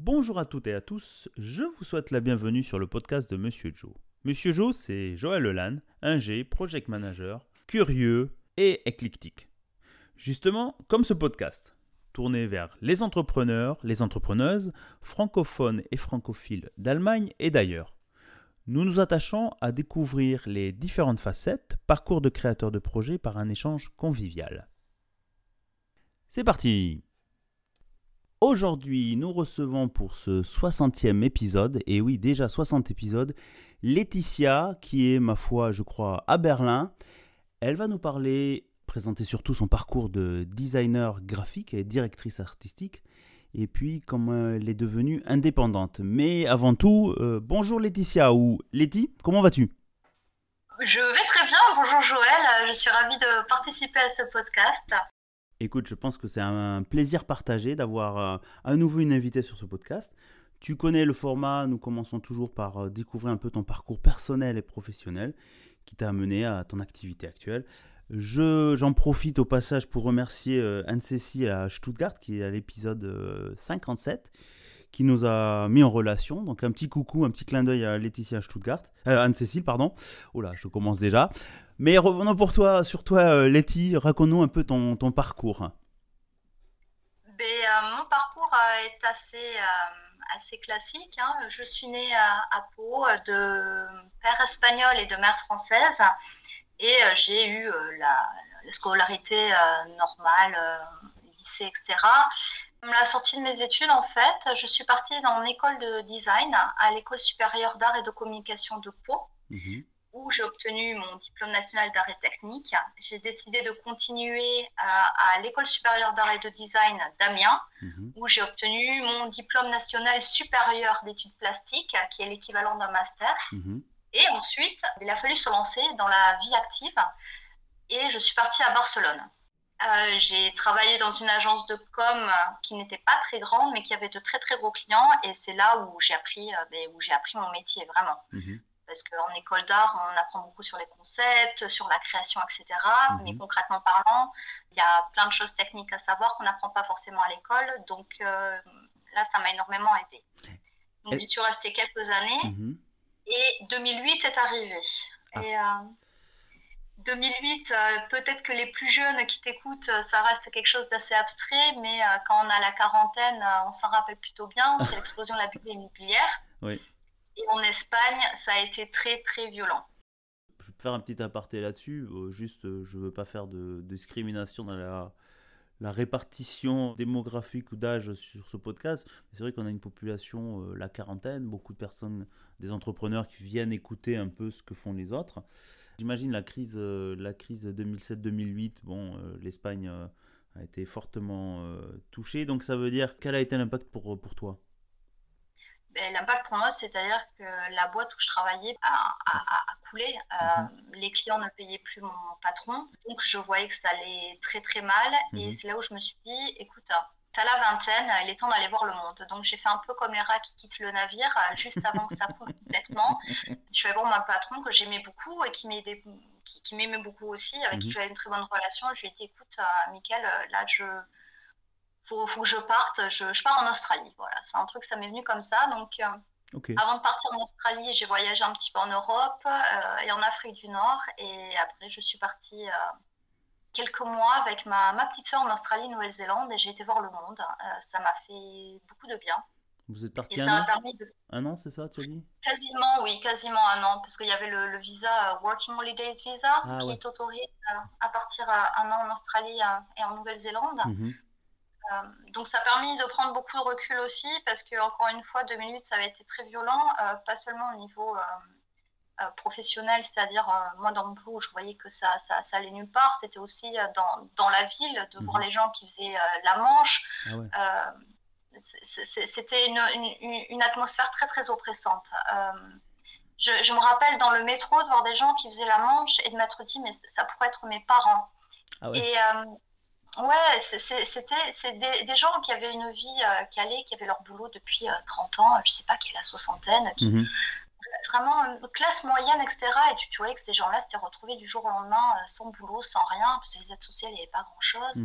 Bonjour à toutes et à tous, je vous souhaite la bienvenue sur le podcast de Monsieur Joe. Monsieur Joe, c'est Joël Lelanne, ingé, project manager, curieux et éclectique. Justement, comme ce podcast, tourné vers les entrepreneurs, les entrepreneuses, francophones et francophiles d'Allemagne et d'ailleurs. Nous nous attachons à découvrir les différentes facettes, parcours de créateurs de projets par un échange convivial. C'est parti! Aujourd'hui, nous recevons pour ce 60e épisode, et oui, déjà 60 épisodes, Laetitia, qui est, ma foi, je crois, à Berlin. Elle va nous présenter surtout son parcours de designer graphique et directrice artistique, et puis comment elle est devenue indépendante. Mais avant tout, bonjour Laetitia, ou Letty, comment vas-tu ? Je vais très bien, bonjour Joël, je suis ravie de participer à ce podcast. Écoute, je pense que c'est un plaisir partagé d'avoir à nouveau une invitée sur ce podcast. Tu connais le format, nous commençons toujours par découvrir un peu ton parcours personnel et professionnel qui t'a amené à ton activité actuelle. J'en profite au passage pour remercier Anne-Cécile à Stuttgart qui est à l'épisode 57 qui nous a mis en relation. Donc un petit coucou, un petit clin d'œil à Laetitia Stuttgart, Anne-Cécile, pardon. Oh là, je commence déjà. Mais revenons sur toi, Letty, raconte-nous un peu ton parcours. Mon parcours est assez classique. Je suis née à Pau de père espagnol et de mère française. Et j'ai eu la scolarité normale, lycée, etc. À la sortie de mes études, en fait, je suis partie dans une école de design à l'École supérieure d'art et de communication de Pau. Où j'ai obtenu mon diplôme national d'art et technique. J'ai décidé de continuer à l'École supérieure d'art et de design d'Amiens, où j'ai obtenu mon diplôme national supérieur d'études plastiques, qui est l'équivalent d'un master. Et ensuite, il a fallu se lancer dans la vie active et je suis partie à Barcelone. J'ai travaillé dans une agence de com qui n'était pas très grande, mais qui avait de très très gros clients, et c'est là où j'ai appris mon métier vraiment. Parce qu'en école d'art, on apprend beaucoup sur les concepts, sur la création, etc. Mais concrètement parlant, il y a plein de choses techniques à savoir qu'on n'apprend pas forcément à l'école. Donc là, ça m'a énormément aidée. Donc j'y suis restée quelques années et 2008 est arrivé. Et 2008, peut-être que les plus jeunes qui t'écoutent, ça reste quelque chose d'assez abstrait, mais quand on a la quarantaine, on s'en rappelle plutôt bien. C'est l'explosion de la bulle immobilière. Oui. Et en Espagne, ça a été très, très violent. Je vais faire un petit aparté là-dessus. Je ne veux pas faire de discrimination dans la répartition démographique ou d'âge sur ce podcast. C'est vrai qu'on a une population, la quarantaine, beaucoup de personnes, des entrepreneurs qui viennent écouter un peu ce que font les autres. J'imagine la crise de 2007-2008, l'Espagne a été fortement touchée. Donc ça veut dire, quel a été l'impact pour toi ? L'impact pour moi, c'est-à-dire que la boîte où je travaillais a coulé. Les clients ne payaient plus mon patron. Donc, je voyais que ça allait très, très mal. Et c'est là où je me suis dit, écoute, t'as la vingtaine, il est temps d'aller voir le monde. Donc, j'ai fait un peu comme les rats qui quittent le navire, juste avant que ça coule complètement. Je suis allée voir mon patron que j'aimais beaucoup et qui m'aimait beaucoup aussi, avec qui j'avais une très bonne relation. Je lui ai dit, écoute, Mickaël, là, faut que je parte, je pars en Australie. Voilà, c'est un truc, ça m'est venu comme ça. Donc, avant de partir en Australie, j'ai voyagé un petit peu en Europe et en Afrique du Nord. Et après, je suis partie quelques mois avec ma petite sœur en Australie, Nouvelle-Zélande, et j'ai été voir le monde. Ça m'a fait beaucoup de bien. Vous êtes parti et ça m'a permis de... Un an, c'est ça, tu as dit ? Quasiment un an, parce qu'il y avait le visa Working Holidays Visa qui t'autorise à partir un an en Australie et en Nouvelle-Zélande. Donc ça a permis de prendre beaucoup de recul aussi, parce que encore une fois 2008 ça avait été très violent, pas seulement au niveau professionnel, c'est-à-dire moi dans mon boulot je voyais que ça allait nulle part, c'était aussi dans la ville de voir les gens qui faisaient la manche. C'était une atmosphère très très oppressante. Je me rappelle dans le métro de voir des gens qui faisaient la manche et de m'être dit mais ça pourrait être mes parents. Et ouais, c'est des gens qui avaient une vie calée, qui avaient leur boulot depuis 30 ans, je sais pas, qui est la soixantaine, qui vraiment classe moyenne, etc. Et tu voyais que ces gens-là s'étaient retrouvés du jour au lendemain sans boulot, sans rien, parce que les aides sociales, il n'y avait pas grand-chose.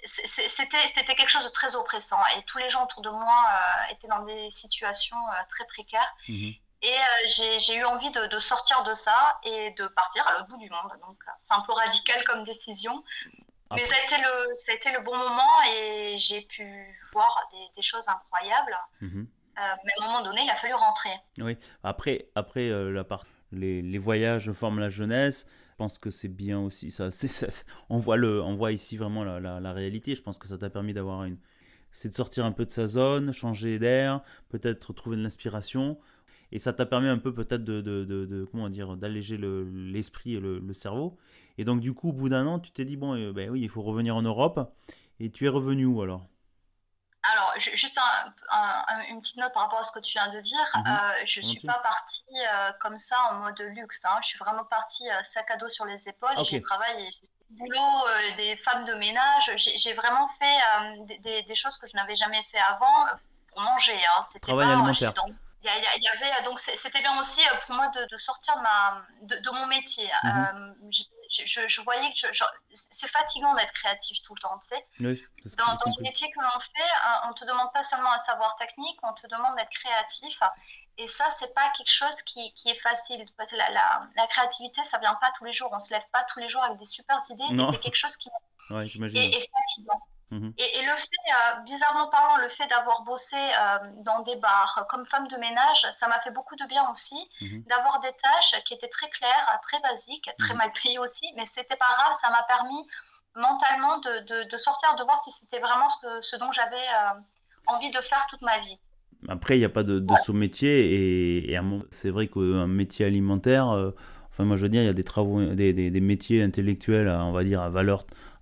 c'était quelque chose de très oppressant et tous les gens autour de moi étaient dans des situations très précaires. Mhm. Et j'ai eu envie de sortir de ça et de partir à l'autre bout du monde. Donc, c'est un peu radical comme décision, mais Après, ça a été le bon moment et j'ai pu voir des choses incroyables. mhm. Mais à un moment donné, il a fallu rentrer. Oui. Après les voyages forment la jeunesse. Je pense que c'est bien aussi. On voit ici vraiment la réalité. Je pense que ça t'a permis c'est de sortir un peu de sa zone, changer d'air, peut-être trouver de l'inspiration. Et ça t'a permis un peu peut-être comment dire, d'alléger l'esprit et le cerveau. Et donc du coup, au bout d'un an, tu t'es dit, bon, ben oui, il faut revenir en Europe. Et tu es revenu où alors? Alors, juste une petite note par rapport à ce que tu viens de dire. Mhm. Je ne suis Volontiers. pas partie comme ça en mode luxe, hein. Je suis vraiment partie sac à dos sur les épaules Ah, et ok. j'ai travaillé. J'ai fait du boulot, des femmes de ménage. J'ai vraiment fait des choses que je n'avais jamais fait avant pour manger, hein. C'était Travail pas, alimentaire. il y avait, donc c'était bien aussi pour moi de sortir de mon métier. Mhm. Je voyais que c'est fatigant d'être créatif tout le temps, tu sais. Oui, c'est ce que Dans j'ai le compris. métier que l'on fait, on te demande pas seulement un savoir technique, on te demande d'être créatif. Et ça, c'est pas quelque chose qui est facile. Parce que la créativité, ça vient pas tous les jours. On se lève pas tous les jours avec des super idées et Non, c'est quelque chose qui ouais, j'imagine. est fatigant. Mhm. Et le fait, bizarrement parlant, le fait d'avoir bossé dans des bars comme femme de ménage, ça m'a fait beaucoup de bien aussi, Mhm. d'avoir des tâches qui étaient très claires, très basiques, très Mhm. mal payées aussi, mais c'était pas grave, ça m'a permis mentalement de sortir, de voir si c'était vraiment ce dont j'avais envie de faire toute ma vie. Après, il n'y a pas de sous-métier c'est vrai qu'un métier alimentaire, enfin moi je veux dire, il y a des travaux, des métiers intellectuels, on va dire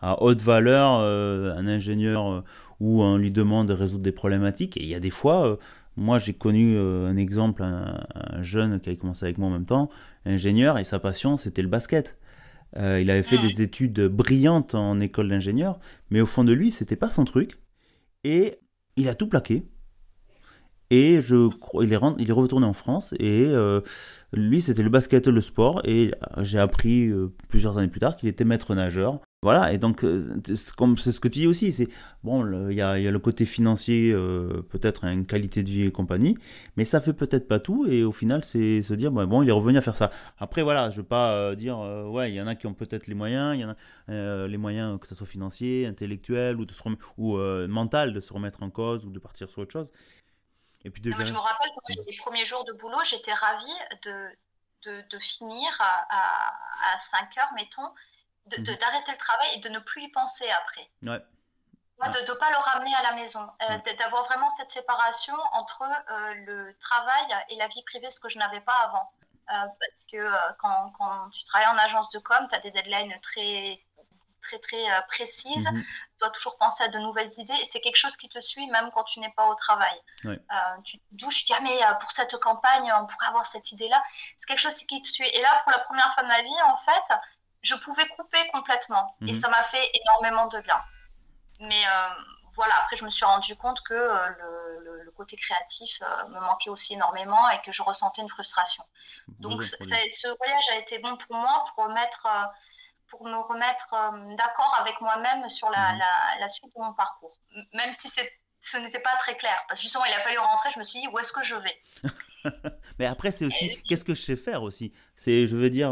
à haute valeur, un ingénieur où on lui demande de résoudre des problématiques. Et il y a des fois, moi j'ai connu un exemple, un jeune qui avait commencé avec moi en même temps, ingénieur, et sa passion c'était le basket. Il avait fait Mm. des études brillantes en école d'ingénieur, mais au fond de lui, c'était pas son truc. Et il a tout plaqué. Et il est retourné en France et lui c'était le basket et le sport et j'ai appris plusieurs années plus tard qu'il était maître nageur. Voilà, et donc c'est ce que tu dis aussi, c'est bon, il y a le côté financier, peut-être une qualité de vie et compagnie, mais ça fait peut-être pas tout et au final c'est se dire bon, il est revenu à faire ça. Après voilà, je veux pas dire ouais, il y en a qui ont peut-être les moyens, il y en a les moyens que ce soit financier, intellectuel ou mental de se remettre en cause ou de partir sur autre chose. Et puis de Non, mais je gérer. me rappelle que les premiers jours de boulot, j'étais ravie de finir à 5 heures, mettons, Mhm. d'arrêter le travail et de ne plus y penser après. Ouais. Moi, Ah, de ne pas le ramener à la maison, ouais. d'avoir vraiment cette séparation entre le travail et la vie privée, ce que je n'avais pas avant. Parce que quand tu travailles en agence de com, tu as des deadlines très précises. Mhm. Tu dois toujours penser à de nouvelles idées et c'est quelque chose qui te suit même quand tu n'es pas au travail. Ouais. Tu te douches, tu dis, ah, mais pour cette campagne, on pourrait avoir cette idée-là. C'est quelque chose qui te suit. Et là, pour la première fois de ma vie, en fait, je pouvais couper complètement. Et Mhm. ça m'a fait énormément de bien. Mais voilà, après, je me suis rendu compte que le côté créatif me manquait aussi énormément et que je ressentais une frustration. Donc, Besoin de produire. ce voyage a été bon pour moi pour me remettre d'accord avec moi-même sur Mhm. la suite de mon parcours. Même si ce n'était pas très clair. Parce que justement, il a fallu rentrer, je me suis dit, où est-ce que je vais? Mais après, c'est aussi Et qu'est-ce que je sais faire aussi. C'est, je veux dire,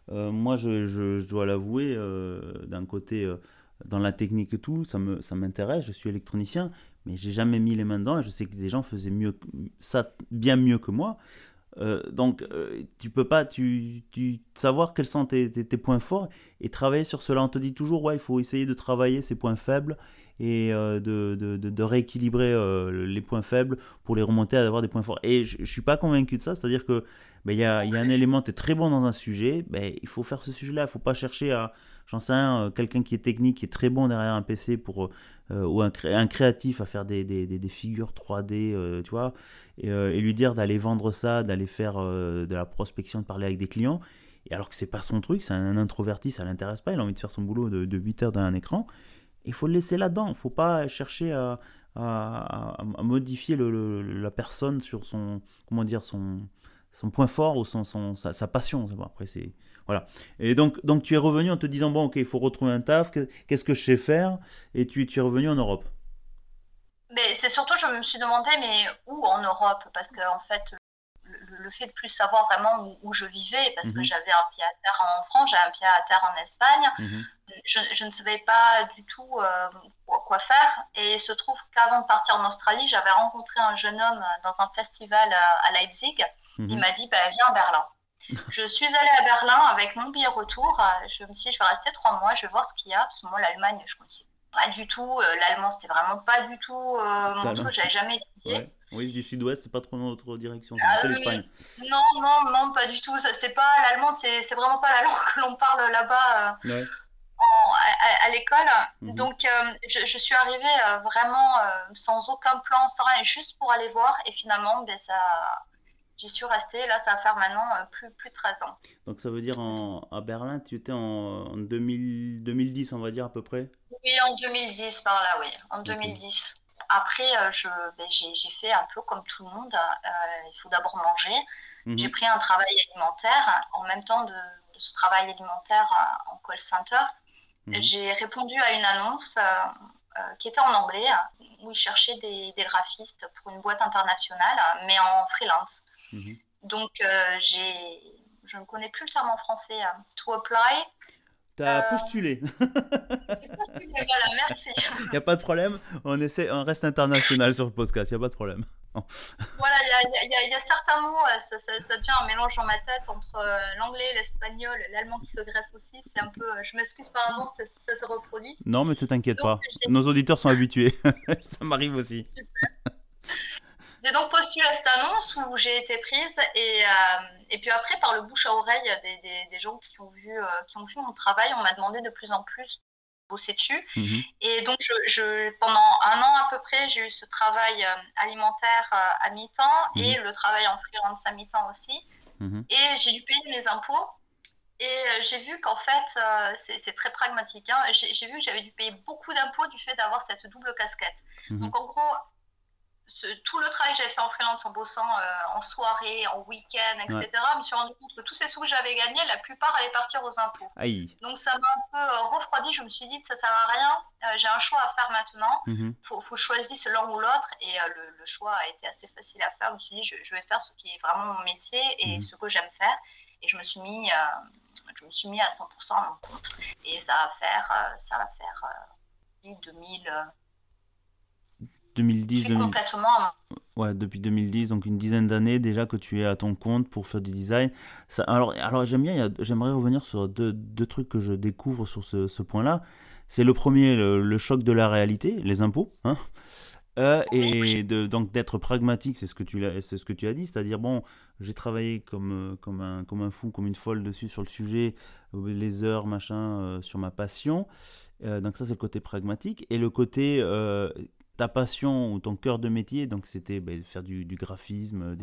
moi, je dois l'avouer, d'un côté, dans la technique et tout, ça m'intéresse. Je suis électronicien, mais j'ai jamais mis les mains dedans. Et je sais que des gens faisaient ça bien mieux que moi. Donc, tu peux pas savoir quels sont tes points forts et travailler sur cela. On te dit toujours, ouais, il faut essayer de travailler ses points faibles et de rééquilibrer les points faibles pour les remonter à avoir des points forts. Et je suis pas convaincu de ça, c'est-à-dire que ben, il y a un élément, tu es très bon dans un sujet, ben, il faut faire ce sujet-là, il faut pas chercher à, j'en sais rien, quelqu'un qui est technique, qui est très bon derrière un PC ou un créatif à faire des figures 3D, tu vois, et lui dire d'aller vendre ça, d'aller faire de la prospection, de parler avec des clients. Et alors que c'est pas son truc, c'est un introverti, ça l'intéresse pas, il a envie de faire son boulot de 8 heures derrière un écran. Il faut le laisser là-dedans, il ne faut pas chercher à modifier la personne sur son, comment dire, son point fort ou sa passion. Bon, après, c'est... Voilà. Et donc, tu es revenu en te disant, bon, ok, il faut retrouver un taf, qu'est-ce que je sais faire? Et tu es revenu en Europe. Mais c'est surtout, je me suis demandé, mais où en Europe? Parce que en fait, le fait de plus savoir vraiment où je vivais, parce que Mhm, j'avais un pied à terre en France, j'avais un pied à terre en Espagne, mhm, je ne savais pas du tout quoi faire. Et il se trouve qu'avant de partir en Australie, j'avais rencontré un jeune homme dans un festival à Leipzig. Il mhm. m'a dit, bah, viens à Berlin. Je suis allée à Berlin avec mon billet retour. Je me suis dit, je vais rester 3 mois, je vais voir ce qu'il y a. Parce que moi, l'Allemagne, je ne connaissais pas du tout. L'allemand, c'était vraiment pas du tout mon Talent. truc. Je n'avais jamais étudié. Ouais. Oui, du sud-ouest, c'est pas trop dans notre direction, c'est Ah, plutôt l'Espagne. non, non, non, pas du tout. Ça, c'est pas l'allemand, c'est vraiment pas la langue que l'on parle là-bas Ouais. à l'école. Mhm. Donc, je suis arrivée vraiment sans aucun plan, sans rien, juste pour aller voir. Et finalement, ben, ça, j'y suis restée. Là, ça va faire maintenant plus de 13 ans. Donc ça veut dire à Berlin, tu étais en 2010, on va dire à peu près. Oui, en 2010, par là, oui, en Ok. 2010. Après, j'ai fait un peu comme tout le monde. Il faut d'abord manger. J'ai Mhm, pris un travail alimentaire. En même temps de ce travail alimentaire en call center, mhm, j'ai répondu à une annonce qui était en anglais, où ils cherchaient des graphistes pour une boîte internationale, mais en freelance. mhm. Donc, je ne connais plus le terme en français, to apply. T'as Euh, postulé. j'ai postulé, voilà, merci. Il n'y a pas de problème. On reste international sur le podcast. Il n'y a pas de problème. Voilà, il y a certains mots, ça devient un mélange dans ma tête entre l'anglais, l'espagnol, l'allemand qui se greffe aussi. C'est un peu, je m'excuse par avance, ça se reproduit. Non, mais tu t'inquiètes Donc, pas. Nos auditeurs sont habitués. Ça m'arrive aussi. j'ai donc postulé à cette annonce où j'ai été prise et puis après, par le bouche à oreille des gens qui ont vu mon travail, on m'a demandé de plus en plus de bosser dessus. Mhm, Et donc, pendant un an à peu près, j'ai eu ce travail alimentaire à mi-temps mhm, et le travail en freelance à mi-temps aussi. mhm, Et j'ai dû payer mes impôts. Et j'ai vu qu'en fait, c'est très pragmatique, hein. J'ai vu que j'avais dû payer beaucoup d'impôts du fait d'avoir cette double casquette. mhm, Donc en gros, tout le travail que j'avais fait en freelance en bossant en soirée, en week-end, ouais. etc., je me suis rendu compte que tous ces sous que j'avais gagnés, la plupart allaient partir aux impôts. Aïe. Donc ça m'a un peu refroidi. Je me suis dit que ça sert à rien. J'ai un choix à faire maintenant. Mhm, Faut choisir l'un ou l'autre. Et le choix a été assez facile à faire. Je me suis dit, je vais faire ce qui est vraiment mon métier et mhm. ce que j'aime faire. Et je me suis mis à 100% à mon compte. Et ça va faire 2000. Je 2010, suis 2000. complètement. Ouais, depuis 2010, donc une dizaine d'années déjà que tu es à ton compte pour faire du design. Alors j'aime bien, j'aimerais revenir sur deux trucs que je découvre sur ce point-là. C'est le premier, le choc de la réalité, les impôts, hein. Oui, Donc d'être pragmatique, c'est ce que tu as dit, c'est-à-dire bon, j'ai travaillé comme un fou, comme une folle dessus sur le sujet, les heures, machin, sur ma passion. Donc ça c'est le côté pragmatique. Et le côté ta passion ou ton cœur de métier, donc c'était ben, faire du graphisme,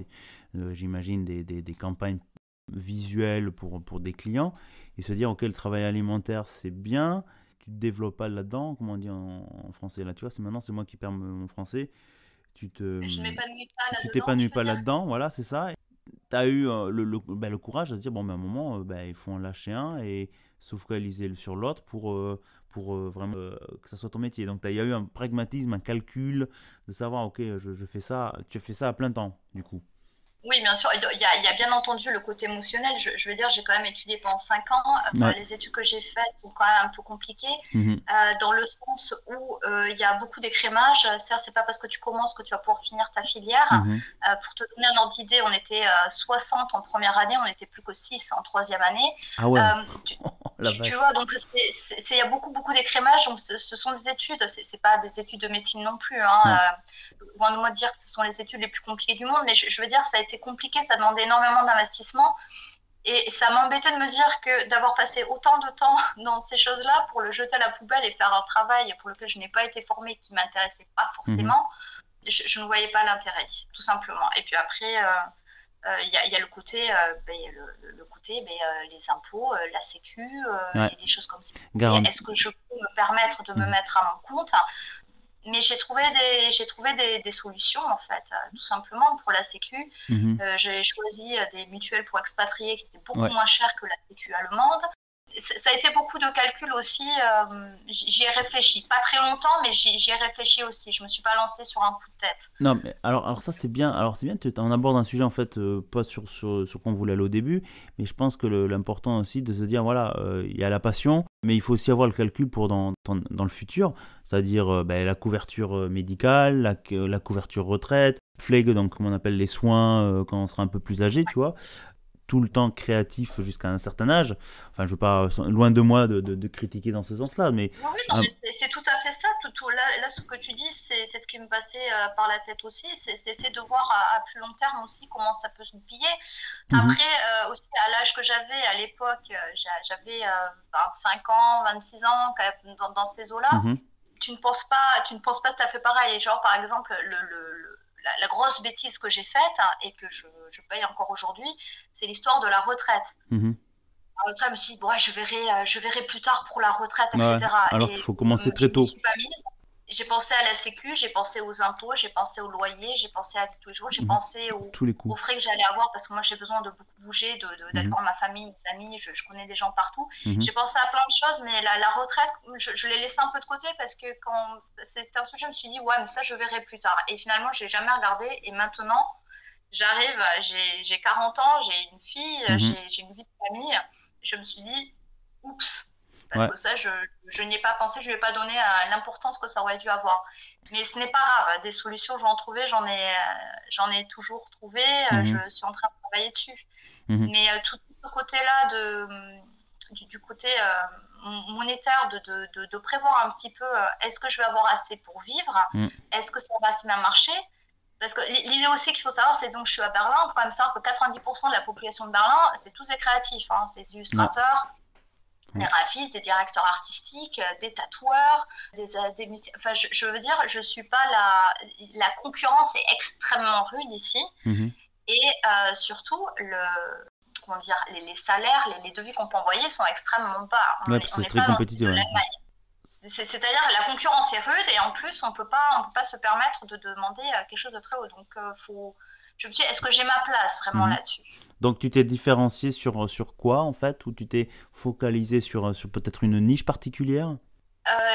j'imagine des campagnes visuelles pour des clients, et se dire ok le travail alimentaire c'est bien, tu te développes pas là-dedans, comment on dit en français là, tu vois, maintenant c'est moi qui perds mon français, je ne m'épanouis pas tu là-dedans, t'épanouis tu veux pas dire? là-dedans, voilà c'est ça. Tu as eu ben, le courage de se dire bon ben, à un moment ben, il faut en lâcher un et se focaliser sur l'autre pour vraiment que ça soit ton métier. Donc il y a eu un pragmatisme, un calcul de savoir ok je fais ça, tu fais ça à plein temps du coup. Oui, bien sûr. Il y a bien entendu le côté émotionnel. Je veux dire, j'ai quand même étudié pendant 5 ans. Ouais. Les études que j'ai faites sont quand même un peu compliquées, Mhm. dans le sens où il y a beaucoup d'écrémage. Certes, c'est pas parce que tu commences que tu vas pouvoir finir ta filière. Mhm. Pour te donner un ordre d'idée, on était 60 en première année, on n'était plus que 6 en troisième année. Ah ouais, Euh, tu, la tu vache. vois, donc il y a beaucoup d'écrémage. Donc ce sont des études, c'est pas des études de médecine non plus, hein. Non. Loin de moi de dire que ce sont les études les plus compliquées du monde, mais je veux dire, ça a été compliqué, ça demandait énormément d'investissement. Et ça m'embêtait de me dire que d'avoir passé autant de temps dans ces choses-là pour le jeter à la poubelle et faire un travail pour lequel je n'ai pas été formée, qui ne m'intéressait pas Mhm. forcément, je ne voyais pas l'intérêt, tout simplement. Et puis après, y a le côté, le côté les impôts, la sécu, Ouais, et des choses comme ça. Et garanti. est-ce que je peux me permettre de me Mhm. mettre à mon compte? Mais j'ai trouvé des solutions, en fait, tout simplement pour la Sécu. Mhm. J'ai choisi des mutuelles pour expatriés qui étaient beaucoup Ouais. moins chères que la Sécu allemande. Ça a été beaucoup de calculs aussi. J'y ai réfléchi. Pas très longtemps, mais j'y ai réfléchi aussi. Je me suis pas lancée sur un coup de tête. Non, mais alors ça c'est bien. Alors c'est bien, on aborde un sujet en fait, pas sur quoi on voulait aller au début, mais je pense que l'important aussi de se dire, voilà, il y a la passion, mais il faut aussi avoir le calcul pour dans le futur, c'est-à-dire ben, la couverture médicale, la couverture retraite, Pflege, donc comme on appelle les soins quand on sera un peu plus âgé, tu vois. Tout le temps créatif jusqu'à un certain âge. Enfin, je veux pas, loin de moi de critiquer dans ce sens-là, mais Oui, oui, non, mais c'est tout à fait ça. Là, ce que tu dis, c'est ce qui me passait par la tête aussi. C'est de voir à plus long terme aussi comment ça peut se goupiller. mhm, Après, aussi, à l'âge que j'avais à l'époque, j'avais 25 ans, 26 ans, quand même, dans ces eaux-là. mhm, Tu ne penses pas tout à fait pareil. Genre, par exemple, la grosse bêtise que j'ai faite, hein, et que je paye encore aujourd'hui, c'est l'histoire de la retraite. mhm. La retraite, je me suis dit, bon, ouais, je verrai plus tard pour la retraite, Ouais, etc. alors qu'il Et faut commencer je très m'y tôt. suis pas mise. J'ai pensé à la sécu, j'ai pensé aux impôts, j'ai pensé au loyer, j'ai pensé à tous les jours, j'ai Mhm. pensé Tous les aux coups. frais que j'allais avoir parce que moi j'ai besoin de beaucoup bouger, d'aller Mhm, voir ma famille, mes amis, je connais des gens partout. mhm. J'ai pensé à plein de choses, mais la retraite, je l'ai laissé un peu de côté parce que quand c'était un sujet, je me suis dit, ouais, mais ça je verrai plus tard. Et finalement, j'ai jamais regardé. Et maintenant, j'arrive, j'ai 40 ans, j'ai une fille, Mhm. j'ai une vie de famille. Je me suis dit, oups, parce Ouais. que ça, je n'y ai pas pensé, je ne lui ai pas donné l'importance que ça aurait dû avoir. Mais ce n'est pas grave, des solutions, je vais en trouver, j'en ai toujours trouvé, je Mhm. suis en train de travailler dessus. Mhm. Mais tout ce côté-là, du côté monétaire, de prévoir un petit peu, est-ce que je vais avoir assez pour vivre? Mhm. Est-ce que ça va se bien marcher? Parce que l'idée aussi qu'il faut savoir, c'est donc je suis à Berlin, il faut quand même savoir que 90% de la population de Berlin, c'est tous des créatifs, hein, c'est des Ouais. illustrateurs, des Ouais. graphistes, des directeurs artistiques, des tatoueurs, des musiciens. Enfin, je veux dire, je suis pas la concurrence est extrêmement rude ici. Mhm. Et surtout, comment dire, les salaires, les devis qu'on peut envoyer sont extrêmement bas. Ouais, parce que On c'est n'est très pas dans le pays compétitif, de ouais. l'Allemagne. C'est-à-dire la concurrence est rude et en plus, on peut pas se permettre de demander quelque chose de très haut. Donc, je me suis dit, est-ce que j'ai ma place vraiment Mhm. là-dessus? Donc tu t'es différencié sur quoi en fait, ou tu t'es focalisé sur peut-être une niche particulière?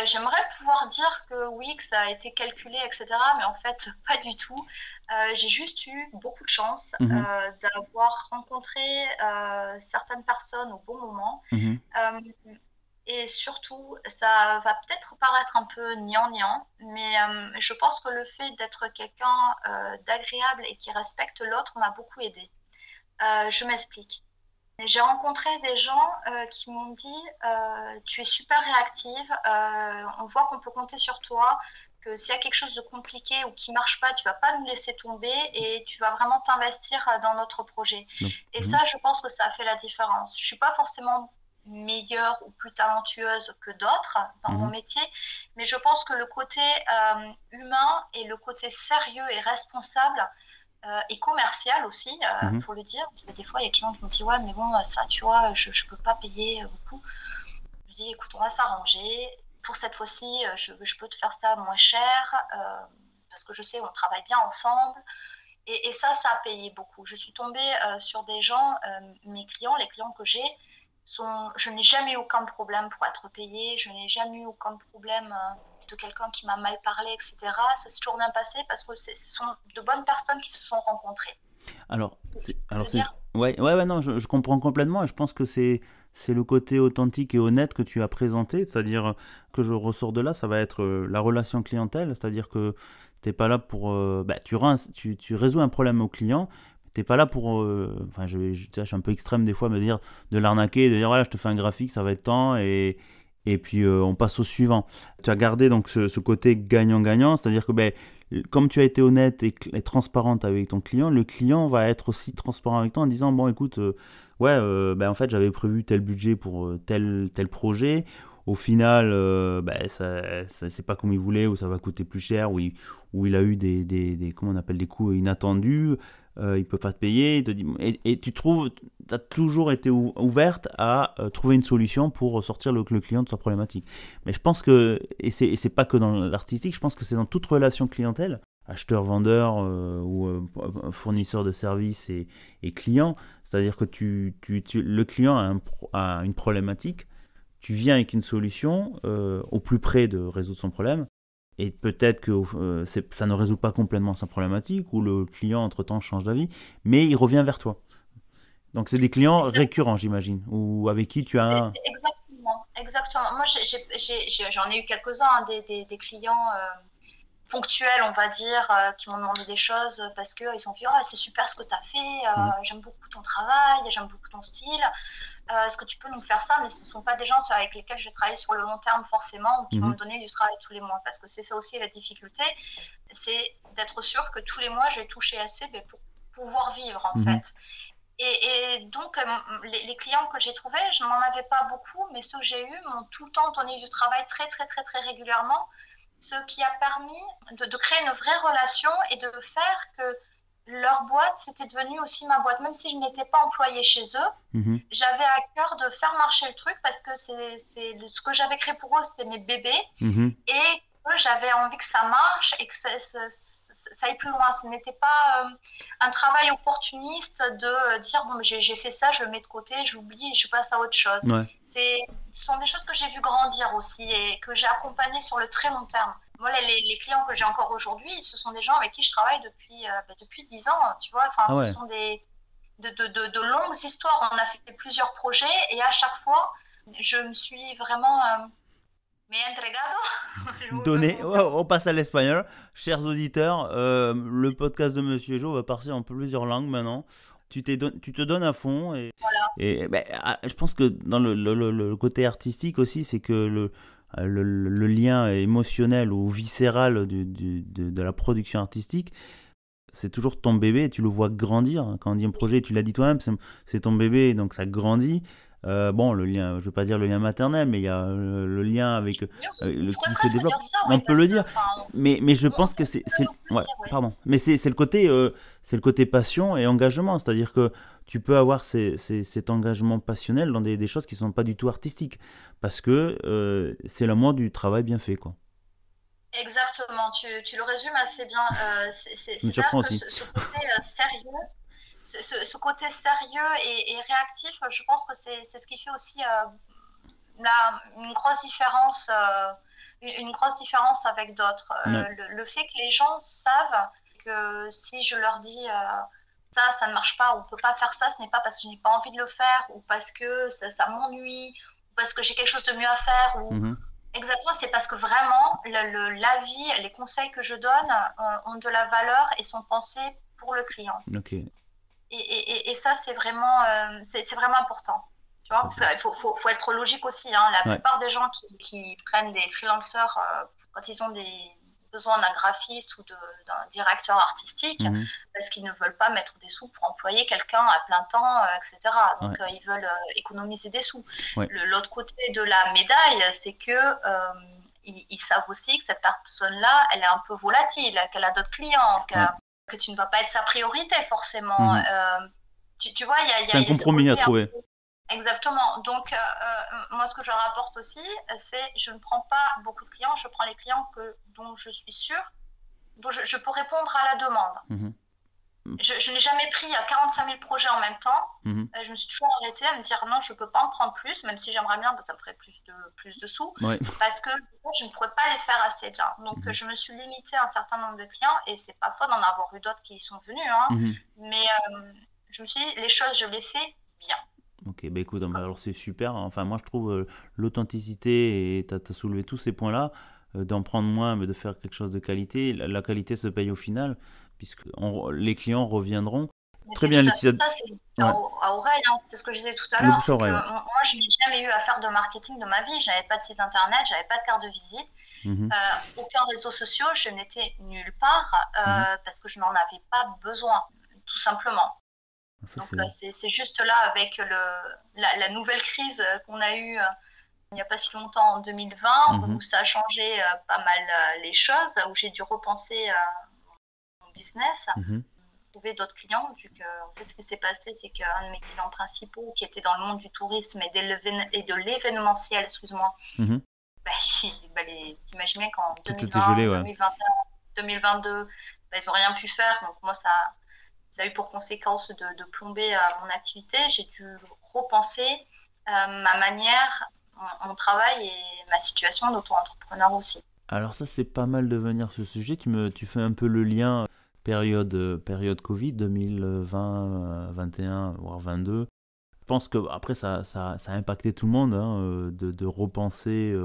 J'aimerais pouvoir dire que oui, que ça a été calculé, etc. Mais en fait, pas du tout. J'ai juste eu beaucoup de chance Mhm. d'avoir rencontré certaines personnes au bon moment. Mhm. Euh, et surtout, ça va peut-être paraître un peu gnangnan, mais je pense que le fait d'être quelqu'un d'agréable et qui respecte l'autre m'a beaucoup aidé. Je m'explique. J'ai rencontré des gens qui m'ont dit tu es super réactive, on voit qu'on peut compter sur toi, que s'il y a quelque chose de compliqué ou qui marche pas, tu vas pas nous laisser tomber et tu vas vraiment t'investir dans notre projet. Donc, Et mhm. ça, je pense que ça a fait la différence. Je suis pas forcément meilleure ou plus talentueuse que d'autres dans mon Mhm. métier, mais je pense que le côté humain et le côté sérieux et responsable et commercial aussi, Mhm. faut le dire. Parce que des fois, il y a des clients qui me disent ouais, mais bon, ça, tu vois, je peux pas payer beaucoup. Je dis écoute, on va s'arranger. Pour cette fois-ci, je peux te faire ça moins cher parce que je sais, on travaille bien ensemble. Et ça a payé beaucoup. Je suis tombée sur des gens, mes clients, les clients que j'ai, je n'ai jamais eu aucun problème pour être payée, je n'ai jamais eu aucun problème de quelqu'un qui m'a mal parlé, etc. Ça s'est toujours bien passé parce que ce sont de bonnes personnes qui se sont rencontrées. Alors, Je veux dire, ouais, non, je comprends complètement et je pense que c'est le côté authentique et honnête que tu as présenté, c'est-à-dire que je ressors de là, ça va être la relation clientèle, c'est-à-dire que t'es pas là pour, bah, tu résous un problème au client, t'es pas là pour, enfin, je suis un peu extrême des fois, me dire de l'arnaquer, de dire voilà, je te fais un graphique, ça va être tant et puis on passe au suivant. Tu as gardé donc ce côté gagnant-gagnant, c'est-à-dire que ben, comme tu as été honnête et transparente avec ton client, le client va être aussi transparent avec toi en disant bon écoute, ouais, ben, en fait j'avais prévu tel budget pour tel projet. Au final, ben, ça c'est pas comme il voulait, ou ça va coûter plus cher, ou il a eu comment on appelle, des coûts inattendus, il peut pas te payer, il te dit, et tu trouves, tu as toujours été ouverte à trouver une solution pour sortir le client de sa problématique. Mais je pense que, et c'est pas que dans l'artistique, je pense que c'est dans toute relation clientèle, acheteur-vendeur ou fournisseur de services et client, c'est-à-dire que le client a une problématique, tu viens avec une solution au plus près de résoudre son problème, et peut-être que ça ne résout pas complètement sa problématique, ou le client entre-temps change d'avis, mais il revient vers toi. Donc c'est des clients récurrents, j'imagine, ou avec qui tu as... Exactement, exactement. Moi, j'en ai eu quelques-uns, hein, des clients ponctuels, on va dire, qui m'ont demandé des choses parce qu'ils ont dit, oh, c'est super ce que tu as fait, j'aime beaucoup ton travail, j'aime beaucoup ton style. Est-ce que tu peux nous faire ça? Mais ce ne sont pas des gens avec lesquels je vais travailler sur le long terme forcément, ou qui vont me donner du travail tous les mois. Parce que c'est ça aussi la difficulté, c'est d'être sûr que tous les mois, je vais toucher assez pour pouvoir vivre en fait. Et donc, les clients que j'ai trouvés, je n'en avais pas beaucoup, mais ceux que j'ai eus m'ont tout le temps donné du travail très, très, très, très régulièrement, ce qui a permis de créer une vraie relation et de faire que leur boîte, c'était devenu aussi ma boîte. Même si je n'étais pas employée chez eux, j'avais à cœur de faire marcher le truc parce que c'est ce que j'avais créé pour eux, c'était mes bébés. Et j'avais envie que ça marche et que ça aille plus loin. Ce n'était pas un travail opportuniste de dire bon, j'ai fait ça, je le mets de côté, je l'oublie et je passe à autre chose. Ouais. Ce sont des choses que j'ai vu grandir aussi et que j'ai accompagnées sur le très long terme. Moi, les clients que j'ai encore aujourd'hui, ce sont des gens avec qui je travaille depuis 10 ans, tu vois. Enfin, ce sont de longues histoires. On a fait plusieurs projets et à chaque fois, je me suis vraiment... me he entregado. Donné, on passe à l'espagnol. Chers auditeurs, le podcast de Monsieur Jo va partir en plusieurs langues maintenant. Tu te donnes à fond. Et, voilà. Et je pense que dans le côté artistique aussi, c'est que le lien émotionnel ou viscéral de la production artistique, c'est toujours ton bébé et tu le vois grandir. Quand on dit un projet, tu l'as dit toi-même, c'est ton bébé, donc ça grandit. Bon, le lien, je ne veux pas dire le lien maternel, mais il y a le lien avec qui se développe. On peut le dire, mais je pense que c'est ouais, pardon. Mais c'est le côté passion et engagement, c'est-à-dire que tu peux avoir cet engagement passionnel dans des choses qui ne sont pas du tout artistiques, parce que c'est l'amour du travail bien fait, quoi. Exactement, tu le résumes assez bien. Ça me surprend aussi. Ce côté sérieux. Ce côté sérieux et réactif, je pense que c'est ce qui fait aussi une grosse différence, une grosse différence avec d'autres. Le fait que les gens savent que si je leur dis ça ne marche pas, ou on ne peut pas faire ça, ce n'est pas parce que je n'ai pas envie de le faire, ou parce que ça m'ennuie, ou parce que j'ai quelque chose de mieux à faire, ou... Exactement, c'est parce que vraiment, l'avis, les conseils que je donne ont de la valeur et sont pensés pour le client. Ok. Et ça, c'est vraiment important. Tu vois, parce qu'il faut être logique aussi. Hein. La plupart des gens qui prennent des freelancers quand ils ont des besoin d'un graphiste ou d'un directeur artistique, parce qu'ils ne veulent pas mettre des sous pour employer quelqu'un à plein temps, etc. Donc, ils veulent économiser des sous. L'autre côté de la médaille, c'est que ils savent aussi que cette personne-là, elle est un peu volatile, qu'elle a d'autres clients, que tu ne vas pas être sa priorité forcément. Tu vois, c'est un compromis à trouver. Exactement. Donc, moi, ce que je rapporte aussi, c'est je ne prends pas beaucoup de clients, je prends les clients dont je suis sûre, dont je peux répondre à la demande. Je n'ai jamais pris 45 000 projets en même temps. Je me suis toujours arrêtée à me dire non, je ne peux pas en prendre plus, même si j'aimerais bien, ça me ferait plus de sous, parce que je ne pourrais pas les faire assez bien. Donc, je me suis limitée à un certain nombre de clients, et c'est pas faute d'en avoir eu d'autres qui y sont venus. Hein. Mais je me suis dit, les choses, je les fais bien. Ok, bah écoute, alors c'est super. Enfin, moi je trouve l'authenticité, et tu as soulevé tous ces points-là, d'en prendre moins, mais de faire quelque chose de qualité. La qualité se paye au final, puisque les clients reviendront. Mais très bien, Laetitia. Ça, c'est à oreille, hein. C'est ce que je disais tout à l'heure. Moi, je n'ai jamais eu à faire de marketing de ma vie. Je n'avais pas de site internet, je n'avais pas de carte de visite. Aucun réseau social, je n'étais nulle part parce que je n'en avais pas besoin, tout simplement. Ça, donc c'est juste là avec la nouvelle crise qu'on a eue il n'y a pas si longtemps en 2020 où ça a changé pas mal les choses, où j'ai dû repenser mon business. trouver d'autres clients, vu que en fait, ce qui s'est passé, c'est qu'un de mes clients principaux, qui était dans le monde du tourisme et de l'événementiel, excuse-moi, Mhm. bah, t'imagines bien qu'en Tout était 2020, gelé, ouais. 2021, 2022, bah, ils n'ont rien pu faire. Donc moi, ça a eu pour conséquence de plomber mon activité. J'ai dû repenser ma manière, mon travail et ma situation d'auto-entrepreneur aussi. Alors ça, c'est pas mal de venir sur ce sujet. Tu fais un peu le lien période Covid 2020, 21, voire 22. Je pense que après ça a impacté tout le monde hein, de repenser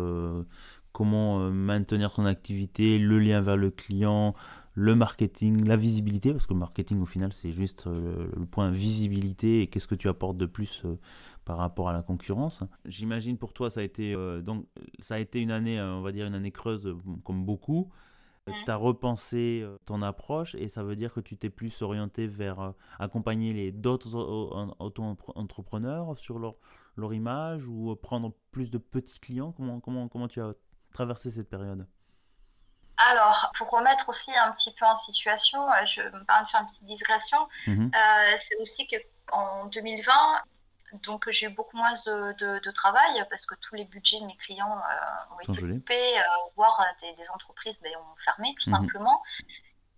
comment maintenir son activité, le lien vers le client, le marketing, la visibilité, parce que le marketing au final c'est juste le point visibilité et qu'est-ce que tu apportes de plus par rapport à la concurrence. J'imagine pour toi donc ça a été une année, on va dire une année creuse comme beaucoup. Tu as repensé ton approche et ça veut dire que tu t'es plus orienté vers accompagner d'autres auto-entrepreneurs sur leur image ou prendre plus de petits clients. Comment tu as traversé cette période? Alors, pour remettre aussi un petit peu en situation, je me permets de faire une petite digression. Mhm. C'est aussi qu'en 2020, donc j'ai eu beaucoup moins de travail parce que tous les budgets de mes clients ont Sont été gelés. coupés, voire des entreprises ont fermé tout Mhm. simplement.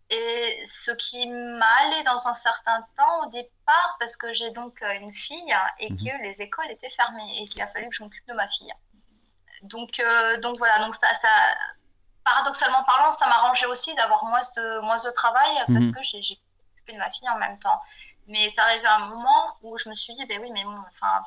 Et ce qui m'a allé dans un certain temps au départ, parce que j'ai donc une fille et Mhm. que les écoles étaient fermées et qu'il a fallu que je m'occupe de ma fille. Donc voilà, donc paradoxalement parlant, ça m'arrangeait aussi d'avoir moins de travail parce Mhm. que j'ai occupé de ma fille en même temps. Mais c'est arrivé un moment où je me suis dit, ben oui, mais bon, enfin,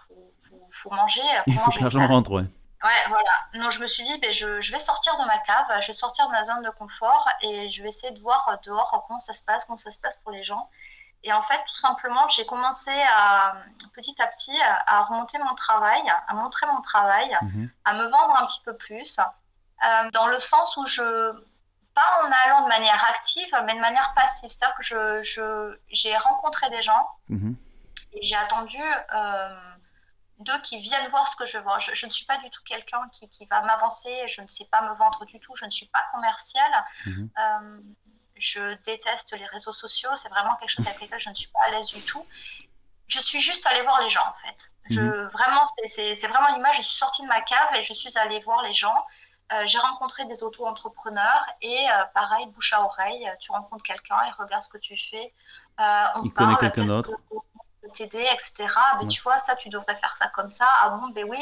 faut manger, Il comment faut je que vais l'argent faire? rentre, ouais. Ouais, voilà. Donc je me suis dit, ben je vais sortir de ma cave, je vais sortir de ma zone de confort et je vais essayer de voir dehors comment ça se passe pour les gens. Et en fait, tout simplement, j'ai commencé petit à petit à remonter mon travail, à montrer mon travail, Mhm. à me vendre un petit peu plus, dans le sens où pas en allant de manière active, mais de manière passive. C'est-à-dire que j'ai rencontré des gens Mhm. et j'ai attendu d'eux qui viennent voir ce que je veux voir. Je ne suis pas du tout quelqu'un qui va m'avancer, je ne sais pas me vendre du tout, je ne suis pas commerciale. Mhm. Euh, je déteste les réseaux sociaux, c'est vraiment quelque chose avec lequel je ne suis pas à l'aise du tout. Je suis juste allée voir les gens en fait. Mhm. Vraiment, c'est vraiment l'image. Je suis sortie de ma cave et je suis allée voir les gens. J'ai rencontré des auto-entrepreneurs et pareil, bouche à oreille, tu rencontres quelqu'un, il regarde ce que tu fais, on Il connaît parle, quelqu'un qu'est-ce que d'autre. peut t'aider, etc. Mais Ouais. tu vois, ça, tu devrais faire ça comme ça. Ah bon, ben oui.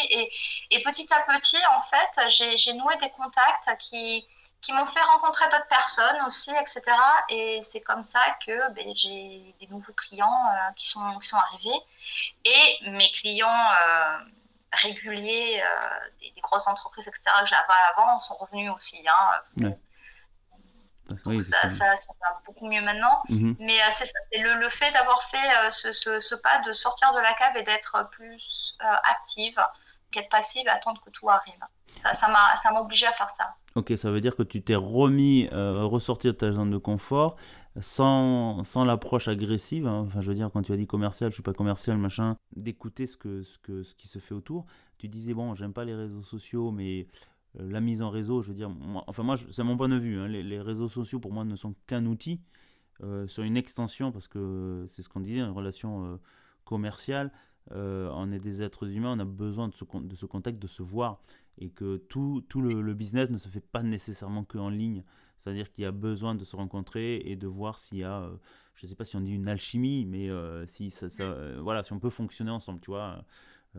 Et petit à petit, en fait, j'ai noué des contacts qui m'ont fait rencontrer d'autres personnes aussi, etc. Et c'est comme ça que ben, j'ai des nouveaux clients qui sont arrivés. Et mes clients réguliers, des grosses entreprises, etc., que j'avais avant, sont revenus aussi. Hein. Ouais. Donc Oui, parce que... ça va beaucoup mieux maintenant. Mhm. Mais c'est ça, c'est le fait d'avoir fait ce pas de sortir de la cave et d'être plus active qu'être passive et attendre que tout arrive. Ça m'a obligée à faire ça. Ok, ça veut dire que tu t'es ressorti de ta zone de confort sans l'approche agressive. Hein. Enfin, je veux dire, quand tu as dit commercial, je suis pas commercial, machin, d'écouter ce qui se fait autour. Tu disais, bon, j'aime pas les réseaux sociaux, mais la mise en réseau, je veux dire, c'est mon point de vue. Hein. Les réseaux sociaux, pour moi, ne sont qu'un outil sur une extension, parce que c'est ce qu'on disait, une relation commerciale. On est des êtres humains, on a besoin de ce contact, de se voir et que tout le business ne se fait pas nécessairement qu'en ligne. C'est-à-dire qu'il y a besoin de se rencontrer et de voir s'il y a, je ne sais pas si on dit une alchimie, mais si, voilà, si on peut fonctionner ensemble, tu vois.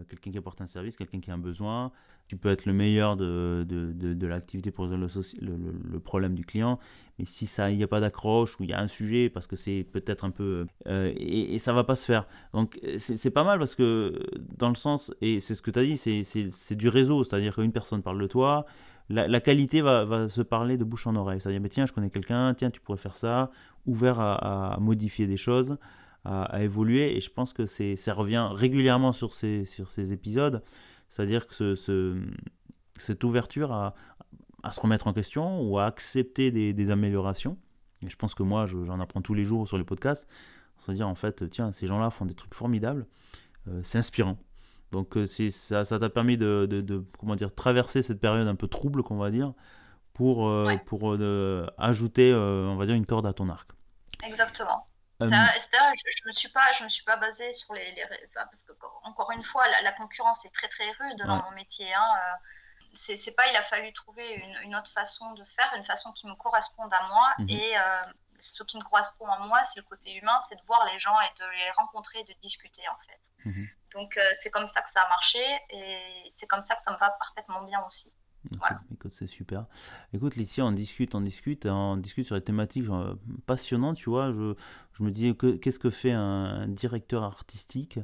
Quelqu'un qui apporte un service, quelqu'un qui a un besoin. Tu peux être le meilleur de l'activité pour résoudre le problème du client. Mais si il n'y a pas d'accroche ou il y a un sujet, parce que c'est peut-être un peu... et ça ne va pas se faire. Donc c'est pas mal parce que dans le sens, et c'est ce que tu as dit, c'est du réseau. C'est-à-dire qu'une personne parle de toi, la qualité va se parler de bouche en oreille. C'est-à-dire, mais tiens, je connais quelqu'un, tiens, tu pourrais faire ça, ouvert à modifier des choses, à évoluer. Et je pense que ça revient régulièrement sur ces épisodes. C'est-à-dire que cette ouverture à se remettre en question ou à accepter des améliorations. Et je pense que moi, j'en apprends tous les jours sur les podcasts. C'est-à-dire, en fait, tiens, ces gens-là font des trucs formidables. C'est inspirant. Donc, ça t'a permis comment dire, traverser cette période un peu trouble, qu'on va dire, pour Ouais, ajouter, on va dire, une corde à ton arc. exactement. Euh, Je me suis pas basée sur enfin, parce que, encore une fois, la concurrence est très, très rude dans ouais. mon métier, hein. C'est pas, il a fallu trouver une autre façon de faire, une façon qui me corresponde à moi. Mhm, Et ce qui me correspond à moi, c'est le côté humain, c'est de voir les gens et de les rencontrer, de discuter, en fait. mhm. Donc, c'est comme ça que ça a marché et c'est comme ça que ça me va parfaitement bien aussi. Ok, Voilà. écoute, c'est super. Écoute, Laetitia, on discute sur des thématiques passionnantes, tu vois. Je me dis, qu'est-ce que fait un directeur artistique?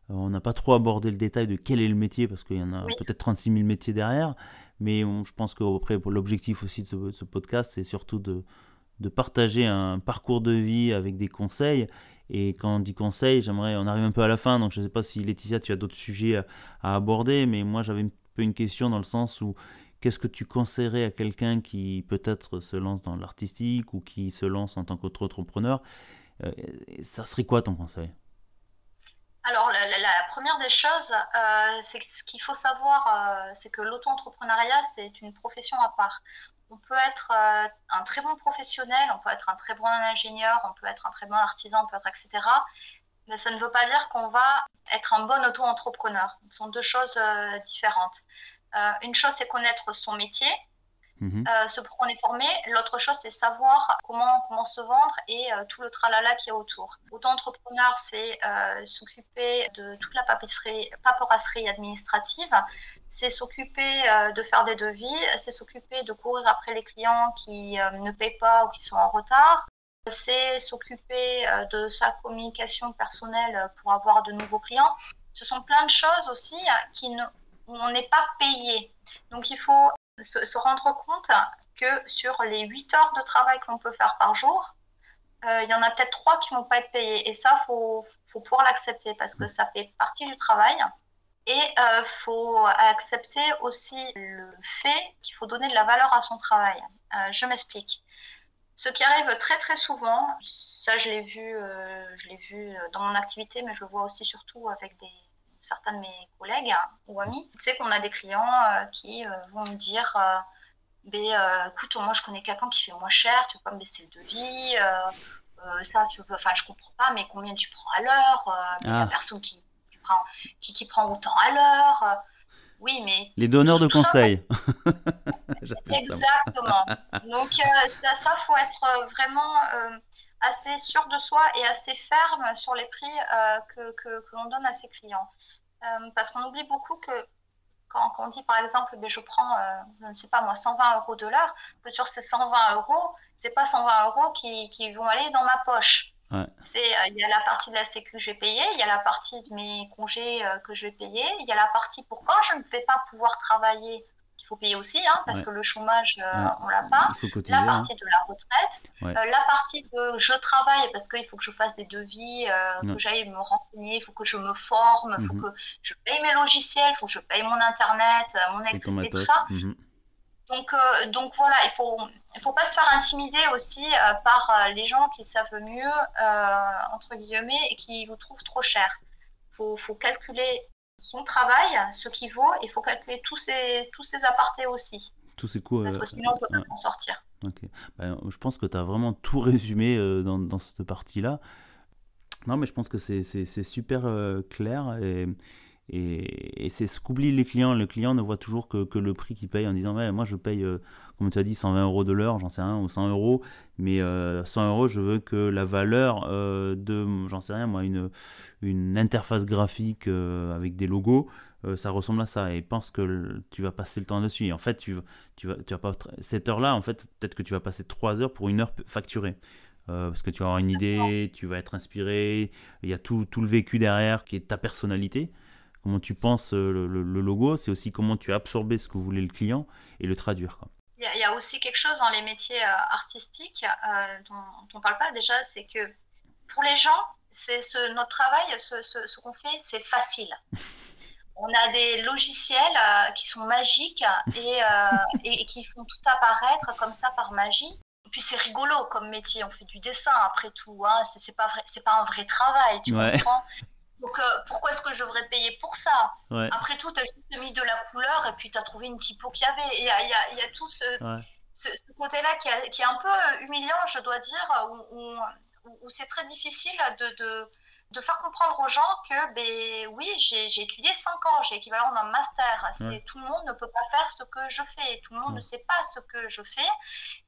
On n'a pas trop abordé le détail de quel est le métier, parce qu'il y en a Oui, peut-être 36 000 métiers derrière. Mais je pense qu'après, pour l'objectif aussi de ce podcast, c'est surtout de partager un parcours de vie avec des conseils. Et quand on dit conseils, on arrive un peu à la fin, donc je ne sais pas si Laetitia, tu as d'autres sujets à aborder, mais moi j'avais un peu une question dans le sens où qu'est-ce que tu conseillerais à quelqu'un qui peut-être se lance dans l'artistique ou qui se lance en tant qu'auto-entrepreneur? euh, Ça serait quoi ton conseil? alors, la première des choses, c'est que ce qu'il faut savoir, c'est que l'auto-entrepreneuriat, c'est une profession à part. On peut être un très bon professionnel, on peut être un très bon ingénieur, on peut être un très bon artisan, on peut être etc. Mais ça ne veut pas dire qu'on va être un bon auto-entrepreneur. Ce sont deux choses différentes. Une chose, c'est connaître son métier, Mhm. ce pour quoi on est formé. L'autre chose, c'est savoir comment se vendre et tout le tralala qui est autour. Auto-entrepreneur, c'est s'occuper de toute la paperasserie administrative, c'est s'occuper de faire des devis, c'est s'occuper de courir après les clients qui ne payent pas ou qui sont en retard, c'est s'occuper de sa communication personnelle pour avoir de nouveaux clients. Ce sont plein de choses aussi où on n'est pas payé. Donc il faut se rendre compte que sur les 8 heures de travail que l'on peut faire par jour, il y en a peut-être 3 qui ne vont pas être payées. Et ça, faut pouvoir l'accepter parce que ça fait partie du travail. Et faut accepter aussi le fait qu'il faut donner de la valeur à son travail. Je m'explique. Ce qui arrive très très souvent, ça je l'ai vu dans mon activité, mais je le vois aussi surtout avec certains de mes collègues ou amis. Tu sais qu'on a des clients qui vont me dire écoute, moi je connais quelqu'un qui fait moins cher, tu peux pas me baisser le devis, ça tu peux, enfin je comprends pas, mais combien tu prends à l'heure, mais il y a Ah, personne qui prend autant à l'heure. Oui, mais les donneurs de tout ça, conseils, j'appelle ça moi. exactement. Donc, ça faut être vraiment assez sûr de soi et assez ferme sur les prix que l'on donne à ses clients. Parce qu'on oublie beaucoup que quand on dit, par exemple, ben, je prends, je ne sais pas moi, 120 euros de l'heure, que sur ces 120 euros, c'est pas 120 euros qui vont aller dans ma poche. Ouais, Il y a la partie de la sécu que je vais payer, il y a la partie de mes congés que je vais payer, il y a la partie pour quand je ne vais pas pouvoir travailler, qu'il faut payer aussi, hein, parce ouais, que le chômage, ouais. on l'a pas. Il faut La cotiser, hein. partie de la retraite, Ouais, la partie de je travaille parce qu'il faut que je fasse des devis, ouais. que j'aille me renseigner, il faut que je me forme, il faut Mhm. que je paye mes logiciels, il faut que je paye mon internet, mon Et ton électricité, tout matos. ça. Mhm. Donc voilà, il faut pas se faire intimider aussi par les gens qui savent mieux, entre guillemets, et qui vous trouvent trop cher. Faut calculer son travail, ce qu'il vaut, et il faut calculer tous ces apartés aussi, Tous ces coups. parce que sinon on peut pas Ouais. s'en sortir. Ok. Ben, je pense que tu as vraiment tout résumé dans cette partie-là. Non, mais je pense que c'est super clair et c'est ce qu'oublient les clients. Le client ne voit toujours que le prix qu'il paye en disant ouais, moi je paye, comme tu as dit, 120 euros de l'heure, j'en sais rien, ou 100 euros, mais 100 euros, je veux que la valeur j'en sais rien, moi, une interface graphique avec des logos, ça ressemble à ça et pense que tu vas passer le temps dessus. Et en fait, tu vas pas, cette heure-là, en fait, peut-être que tu vas passer 3 heures pour une heure facturée. Parce que tu vas avoir une idée, tu vas être inspiré, il y a tout le vécu derrière qui est ta personnalité, comment tu penses le logo, c'est aussi comment tu as absorbé ce que voulait le client et le traduire, quoi. Il y a aussi quelque chose dans les métiers artistiques dont on parle pas déjà, c'est que pour les gens, notre travail, ce qu'on fait, c'est facile. On a des logiciels qui sont magiques et qui font tout apparaître comme ça par magie. Et puis c'est rigolo comme métier, on fait du dessin après tout, hein. C'est pas un vrai travail, tu Ouais, comprends? Donc pourquoi est-ce que je devrais payer pour ça? ouais, Après tout, tu as juste mis de la couleur et puis tu as trouvé une typo qu'il y avait. Et il y a tout ouais. ce côté-là qui est un peu humiliant, je dois dire, où c'est très difficile de faire comprendre aux gens que, ben oui, j'ai étudié 5 ans, j'ai l'équivalent d'un master. Ouais, Tout le monde ne peut pas faire ce que je fais, tout le monde ne ouais. sait pas ce que je fais,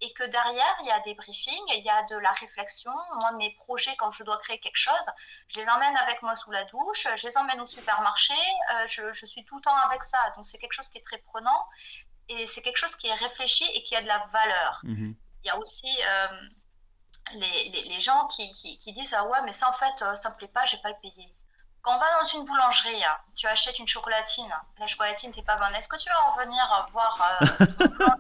et que derrière, il y a des briefings, il y a de la réflexion. Moi, mes projets, quand je dois créer quelque chose, je les emmène avec moi sous la douche, je les emmène au supermarché, je suis tout le temps avec ça. Donc, c'est quelque chose qui est très prenant, et c'est quelque chose qui est réfléchi et qui a de la valeur. Mhm. Il y a aussi les gens qui disent ah ouais mais ça en fait ça me plaît pas, je vais pas le payer. Quand on va dans une boulangerie, hein, tu achètes une chocolatine, la chocolatine t'es pas bonne, est-ce que tu vas en venir voir ton plan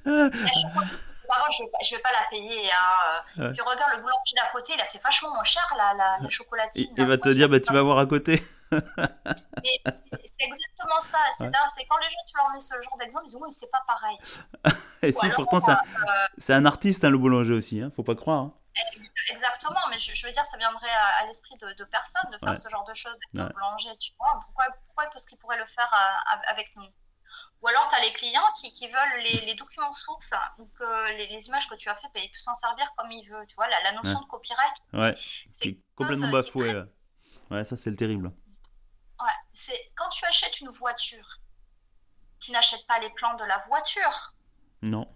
la chocolatine? Par contre, je vais pas la payer. Hein. Ouais. Tu regardes le boulanger d'à côté, il a fait vachement moins cher la chocolatine. Il Là. va te Pourquoi tu dire, vas bah, pas? tu vas voir à côté. Mais c'est exactement ça. Ouais. C'est quand les gens, tu leur mets ce genre d'exemple, ils disent oui, c'est pas pareil. Et Ou si, alors, pourtant, c'est un artiste, hein, le boulanger aussi, hein, faut pas croire. Hein. exactement, mais je veux dire, ça viendrait à l'esprit de personne de faire Ouais, ce genre de choses avec un ouais, boulanger, tu vois. Pourquoi est-ce qu'il pourrait le faire avec nous? Ou alors, tu as les clients qui veulent les documents sources ou que les images que tu as fait, ben, ils puissent s'en servir comme ils veulent. Tu vois, la ouais, notion de copyright, ouais. c'est Qui quelque est chose complètement qui est bafoué. très. Ouais, ouais, ça, c'est le terrible. Ouais, c'est quand tu achètes une voiture, tu n'achètes pas les plans de la voiture. Non.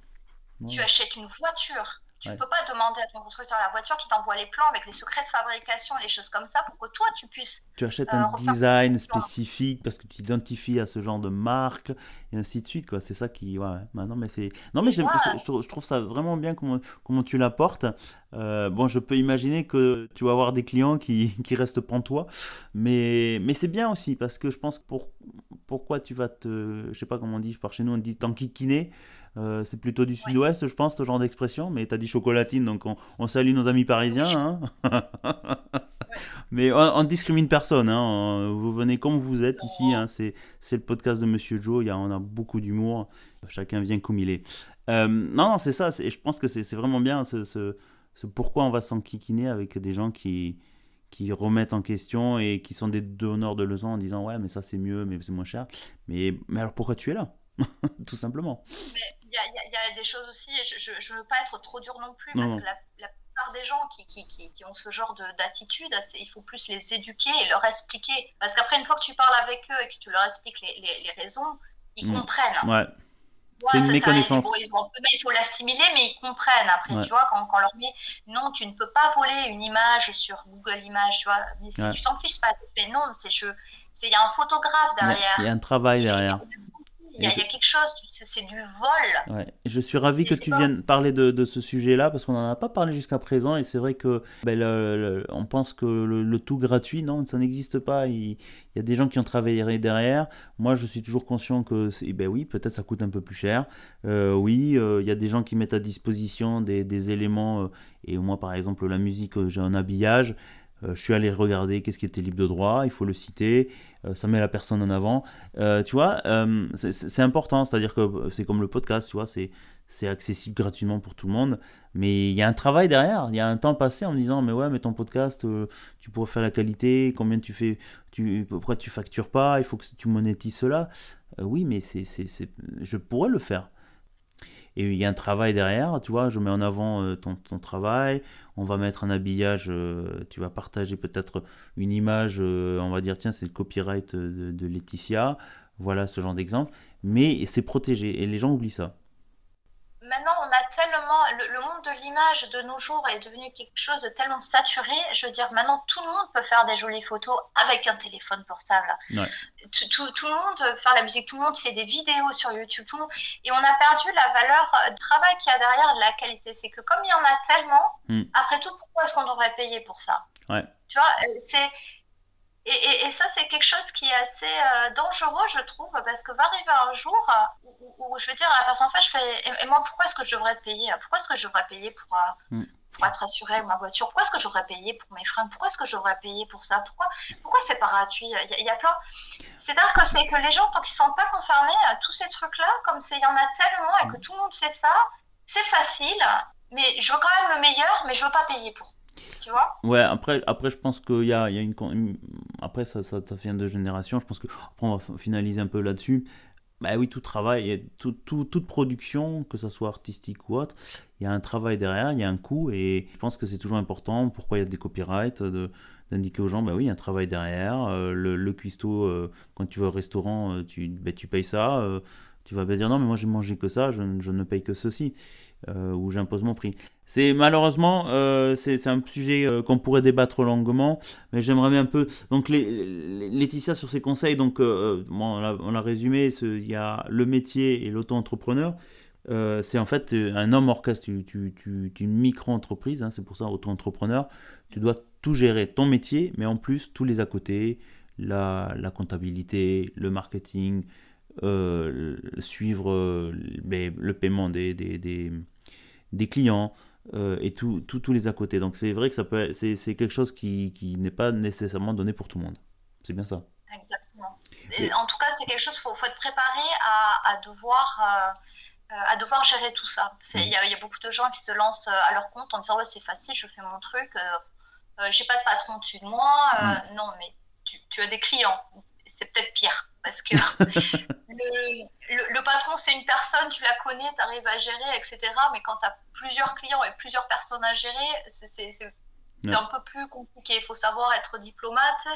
Tu Non. achètes une voiture. Tu ne Ouais. peux pas demander à ton constructeur de la voiture qui t'envoie les plans avec les secrets de fabrication, les choses comme ça, pour que toi, tu puisses Tu achètes un refaire design ton plan. spécifique parce que tu t'identifies à ce genre de marque et ainsi de suite, quoi. C'est ça qui. Ouais, ouais. Bah, non, mais c'est. Non, mais Et moi, je trouve ça vraiment bien comment tu l'apportes. Bon, je peux imaginer que tu vas avoir des clients qui restent pantois, mais c'est bien aussi parce que je pense que pourquoi tu vas te. Je sais pas comment on dit, par chez nous on dit t'enquiquiner. C'est plutôt du oui, sud-ouest, je pense, ce genre d'expression, mais t'as dit chocolatine, donc on salue nos amis parisiens. Hein. oui. Mais on ne discrimine personne, hein. Vous venez comme vous êtes ici, Non, hein. C'est le podcast de Monsieur Joe, on a beaucoup d'humour, chacun vient comme il est. Non, non, c'est ça, je pense que c'est vraiment bien ce pourquoi on va s'enquiquiner avec des gens qui remettent en question et qui sont des donneurs de leçons en disant ouais mais ça c'est mieux, mais c'est moins cher. Mais alors pourquoi tu es là? Tout simplement. mais il y a des choses aussi, et je ne veux pas être trop dur non plus, Non, parce que non. la plupart des gens qui ont ce genre d'attitude, il faut plus les éduquer et leur expliquer. Parce qu'après, une fois que tu parles avec eux et que tu leur expliques les raisons, ils Mm. comprennent. Ouais, c'est Ouais, une bon, méconnaissance. il faut l'assimiler, mais ils comprennent après, Ouais, tu vois, quand on leur dit non, tu ne peux pas voler une image sur Google Images, tu vois, mais si ouais. tu t'en fiches pas, mais non, il y a un photographe Il y a derrière, un travail il y derrière. a, Et il y a quelque chose, c'est du vol, ouais. Je suis ravi et que c'est tu pas. viennes parler de ce sujet-là parce qu'on n'en a pas parlé jusqu'à présent et c'est vrai que ben, on pense que le tout gratuit, non, ça n'existe pas. Il y a des gens qui ont travaillé derrière. Moi, je suis toujours conscient que, ben oui, peut-être ça coûte un peu plus cher. Oui, il y a des gens qui mettent à disposition des éléments. Et moi, par exemple, la musique, j'ai un habillage. Je suis allé regarder qu'est-ce qui était libre de droit, il faut le citer, ça met la personne en avant. Tu vois, c'est important, c'est-à-dire que c'est comme le podcast, tu vois, c'est accessible gratuitement pour tout le monde, mais il y a un travail derrière, il y a un temps passé en me disant, mais ouais, mais ton podcast, tu pourrais faire la qualité, combien tu fais, pourquoi tu factures pas, il faut que tu monétises cela. Oui, mais je pourrais le faire. Et il y a un travail derrière, tu vois, je mets en avant ton travail, on va mettre un habillage, tu vas partager peut-être une image, on va dire, tiens, c'est le copyright de Laetitia, voilà ce genre d'exemple, mais c'est protégé, et les gens oublient ça. Maintenant, on a tellement. Le monde de l'image de nos jours est devenu quelque chose de tellement saturé. Je veux dire, maintenant, tout le monde peut faire des jolies photos avec un téléphone portable. Ouais. Tout le monde peut faire la musique, tout le monde fait des vidéos sur YouTube. Et on a perdu la valeur du travail qu'il y a derrière, de la qualité. C'est que comme il y en a tellement, Hmm. après tout, pourquoi est-ce qu'on devrait payer pour ça? Ouais. Tu vois, et ça, c'est quelque chose qui est assez dangereux, je trouve, parce que va arriver un jour où je vais dire à la personne en face, je fais, et moi, pourquoi est-ce que je devrais te payer? Pourquoi est-ce que je devrais payer Hmm. pour être assuré avec ma voiture? Pourquoi est-ce que je devrais payer pour mes freins? Pourquoi est-ce que je devrais payer pour ça? Pourquoi c'est pas gratuit? Il y a plein. C'est-à-dire que c'est que les gens, tant qu'ils ne sont pas concernés, tous ces trucs-là, comme il y en a tellement et que tout le monde fait ça, c'est facile, mais je veux quand même le meilleur, mais je veux pas payer pour. Tu vois? Ouais, après, je pense qu'il y a après, ça vient de génération. Je pense que après, on va finaliser un peu là-dessus. Bah oui, tout travail, toute production, que ce soit artistique ou autre, il y a un travail derrière, il y a un coût, et je pense que c'est toujours important, pourquoi il y a des copyrights, d'indiquer aux gens, bah oui, il y a un travail derrière, le cuistot, quand tu vas au restaurant, tu payes ça, tu vas pas dire non, mais moi j'ai mangé que ça, je ne paye que ceci, ou j'impose mon prix. C'est malheureusement, c'est un sujet qu'on pourrait débattre longuement, mais j'aimerais bien un peu. Donc Laetitia sur ses conseils, donc bon, on l'a résumé, il y a le métier et l'auto-entrepreneur. C'est en fait un homme orchestre, tu une micro-entreprise, hein, c'est pour ça auto-entrepreneur. Tu dois tout gérer, ton métier, mais en plus tous les à côté, la comptabilité, le marketing, suivre le paiement des clients, et tous les à côté. Donc c'est vrai que c'est quelque chose qui n'est pas nécessairement donné pour tout le monde. C'est bien ça. Exactement. Et, En tout cas, c'est quelque chose, faut être préparé à devoir gérer tout ça. Mhm. Il y a beaucoup de gens qui se lancent à leur compte en disant ouais, c'est facile, je fais mon truc, j'ai pas de patron au-dessus de moi. Mhm. Non, mais tu as des clients. C'est peut-être pire parce que le patron, c'est une personne, tu la connais, tu arrives à gérer, etc. Mais quand tu as plusieurs clients et plusieurs personnes à gérer, c'est Ouais. un peu plus compliqué. Il faut savoir être diplomate.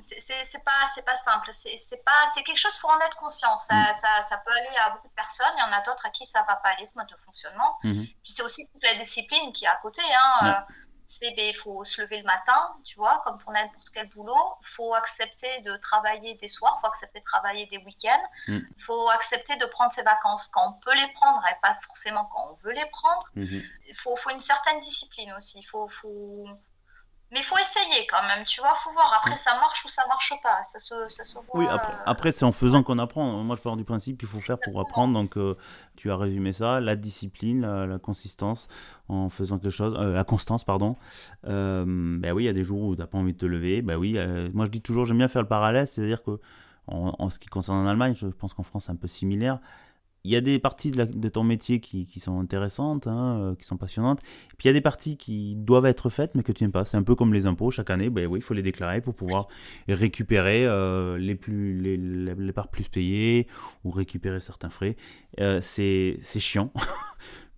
C'est pas simple. C'est quelque chose, il faut en être conscient. Mhm. Ça peut aller à beaucoup de personnes. Il y en a d'autres à qui ça va pas aller, ce mode de fonctionnement. Mhm. Puis c'est aussi toute la discipline qui est à côté. Hein. Ouais. Il faut se lever le matin, tu vois, comme pour n'importe quel boulot. Il faut accepter de travailler des soirs, il faut accepter de travailler des week-ends. Mhm. Il faut accepter de prendre ses vacances quand on peut les prendre et pas forcément quand on veut les prendre. Mhm. Faut une certaine discipline aussi. Mais il faut essayer quand même, tu vois, faut voir. Après, Ouais. ça marche ou ça marche pas. Ça se Oui, voit. après c'est en faisant qu'on apprend. Moi, je pars du principe qu'il faut faire pour apprendre. Exactement. Donc, tu as résumé ça, la discipline, la consistance, en faisant quelque chose, la constance, pardon. Ben oui, il y a des jours où tu n'as pas envie de te lever. Ben oui, moi je dis toujours, j'aime bien faire le parallèle, c'est-à-dire que en ce qui concerne en Allemagne, je pense qu'en France c'est un peu similaire. Il y a des parties de ton métier qui sont intéressantes, hein, qui sont passionnantes. Et puis il y a des parties qui doivent être faites, mais que tu n'aimes pas. C'est un peu comme les impôts. Chaque année, ben oui, il faut les déclarer pour pouvoir récupérer les parts plus payées ou récupérer certains frais. C'est chiant.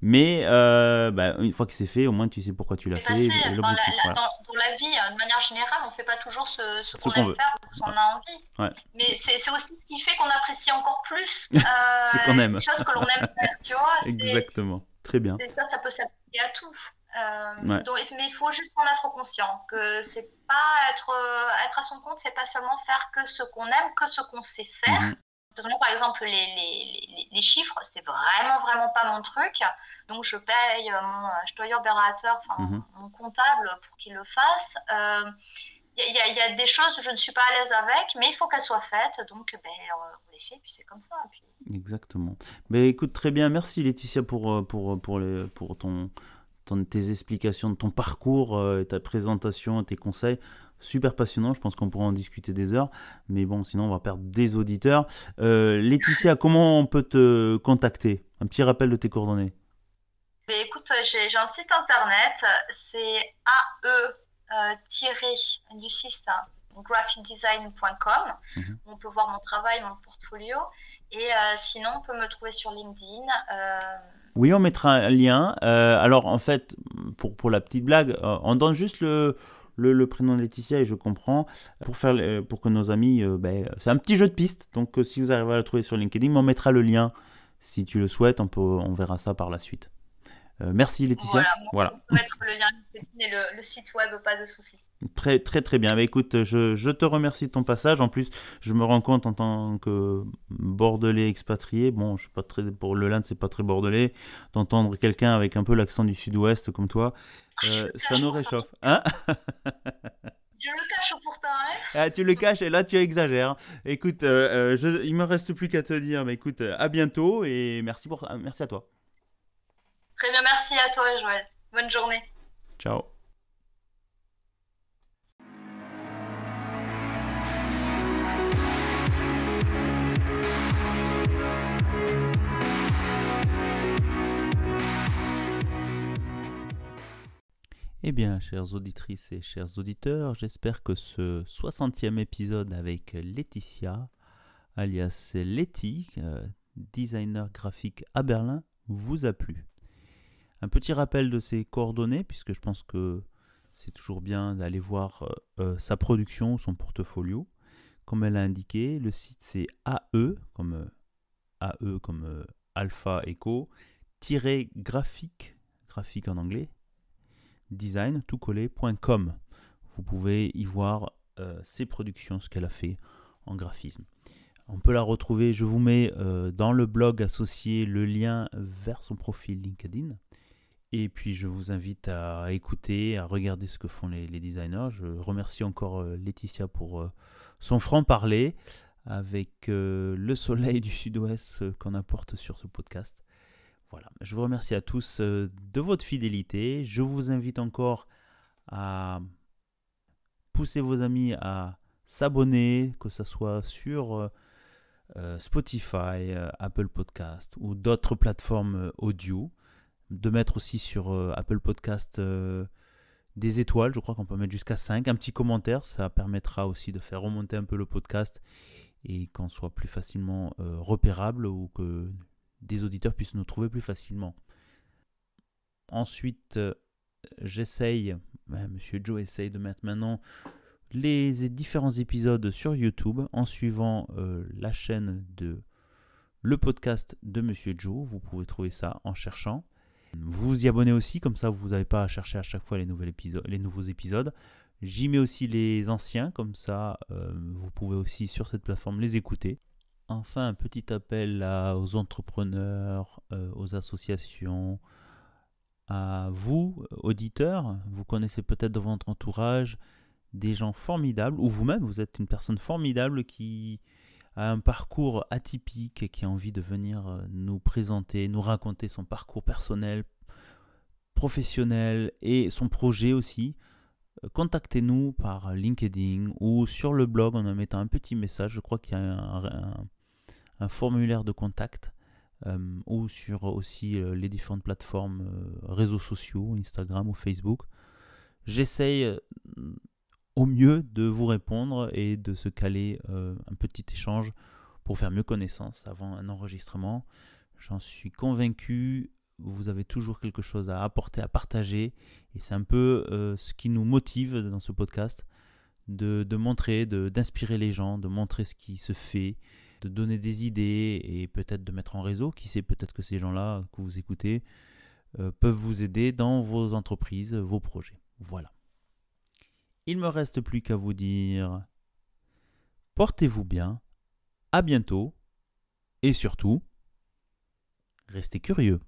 Mais ben, une fois que c'est fait, au moins tu sais pourquoi tu l'as C'est fait passé. et Enfin, l'objectif. Voilà. dans la vie, de manière générale, on fait pas toujours ce Ce qu'on qu'on aime veut. faire ou ce qu'on a envie. Ouais. Mais c'est aussi ce qui fait qu'on apprécie encore plus Ce qu'on une aime. chose que l'on aime faire, tu vois. Exactement. Très bien. Ça peut s'appliquer à tout. Ouais. Mais il faut juste en être conscient que c'est pas être à son compte, c'est pas seulement faire que ce qu'on aime, que ce qu'on sait Mhm. faire. Notamment, par exemple, les chiffres, c'est vraiment, vraiment pas mon truc. Donc, je paye mon Steuerberater, enfin, Mhm. mon comptable pour qu'il le fasse. Il y a des choses où je ne suis pas à l'aise avec, mais il faut qu'elles soient faites. Donc, on les fait, puis c'est comme ça. Puis... Exactement. Ben écoute, très bien. Merci Laetitia pour tes explications de ton parcours, ta présentation, tes conseils. Super passionnant. Je pense qu'on pourra en discuter des heures. Mais bon, sinon, on va perdre des auditeurs. Laetitia, comment on peut te contacter? Un petit rappel de tes coordonnées. Mais écoute, j'ai un site internet, c'est AE-du6 graphicdesign.com. Mhm. On peut voir mon travail, mon portfolio. Et sinon, on peut me trouver sur LinkedIn. Oui, on mettra un lien. Alors, en fait, pour la petite blague, on donne juste le prénom de Laetitia et je comprends. Pour que nos amis. C'est un petit jeu de piste. Donc, si vous arrivez à la trouver sur LinkedIn, on mettra le lien. Si tu le souhaites, on verra ça par la suite. Merci Laetitia. Voilà, Voilà. on peut mettre le lien LinkedIn et le site web, pas de souci. Très, très, très bien. Bah, écoute, je te remercie de ton passage. En plus, je me rends compte en tant que Bordelais expatrié, bon, je suis pas très, pour le Land, c'est pas très bordelais, d'entendre quelqu'un avec un peu l'accent du sud-ouest comme toi, Je le ça cache nous pourtant. réchauffe. Hein? Je le cache pourtant, hein. Ah, tu le caches et là, tu exagères. Écoute, il me reste plus qu'à te dire, mais écoute, à bientôt et merci à toi. Très bien, merci à toi, Joël. Bonne journée. Ciao. Eh bien, chères auditrices et chers auditeurs, j'espère que ce 60e épisode avec Laetitia alias Letty, designer graphique à Berlin, vous a plu. Un petit rappel de ses coordonnées, puisque je pense que c'est toujours bien d'aller voir sa production, son portfolio. Comme elle a indiqué, le site c'est AE, comme Alpha Echo, graphique en anglais, design, tout collé.com. Vous pouvez y voir ses productions, ce qu'elle a fait en graphisme. On peut la retrouver, je vous mets dans le blog associé le lien vers son profil LinkedIn. Et puis je vous invite à écouter, à regarder ce que font les designers. Je remercie encore Laetitia pour son franc-parler avec le soleil du sud-ouest qu'on apporte sur ce podcast. Voilà, je vous remercie à tous de votre fidélité. Je vous invite encore à pousser vos amis à s'abonner, que ce soit sur Spotify, Apple Podcast ou d'autres plateformes audio. De mettre aussi sur Apple Podcast des étoiles, je crois qu'on peut mettre jusqu'à 5, un petit commentaire, ça permettra aussi de faire remonter un peu le podcast et qu'on soit plus facilement repérable ou que des auditeurs puissent nous trouver plus facilement. Ensuite, Monsieur Joe essaye de mettre maintenant les différents épisodes sur YouTube en suivant la chaîne de le podcast de Monsieur Joe. Vous pouvez trouver ça en cherchant. Vous y abonnez aussi, comme ça vous n'avez pas à chercher à chaque fois les nouveaux épisodes. J'y mets aussi les anciens, comme ça vous pouvez aussi sur cette plateforme les écouter. Enfin, un petit appel aux entrepreneurs, aux associations, à vous, auditeurs. Vous connaissez peut-être dans votre entourage des gens formidables, ou vous-même, vous êtes une personne formidable qui a un parcours atypique et qui a envie de venir nous présenter, nous raconter son parcours personnel, professionnel et son projet aussi. Contactez-nous par LinkedIn ou sur le blog en mettant un petit message. Je crois qu'il y a un formulaire de contact ou sur aussi les différentes plateformes réseaux sociaux, Instagram ou Facebook. J'essaye au mieux de vous répondre et de se caler un petit échange pour faire mieux connaissance avant un enregistrement. J'en suis convaincu, vous avez toujours quelque chose à apporter, à partager, et c'est un peu ce qui nous motive dans ce podcast, de montrer, d'inspirer les gens, de montrer ce qui se fait, de donner des idées et peut-être de mettre en réseau. Qui sait, peut-être que ces gens-là que vous écoutez peuvent vous aider dans vos entreprises, vos projets. Voilà. Il ne me reste plus qu'à vous dire portez-vous bien, à bientôt et surtout, restez curieux.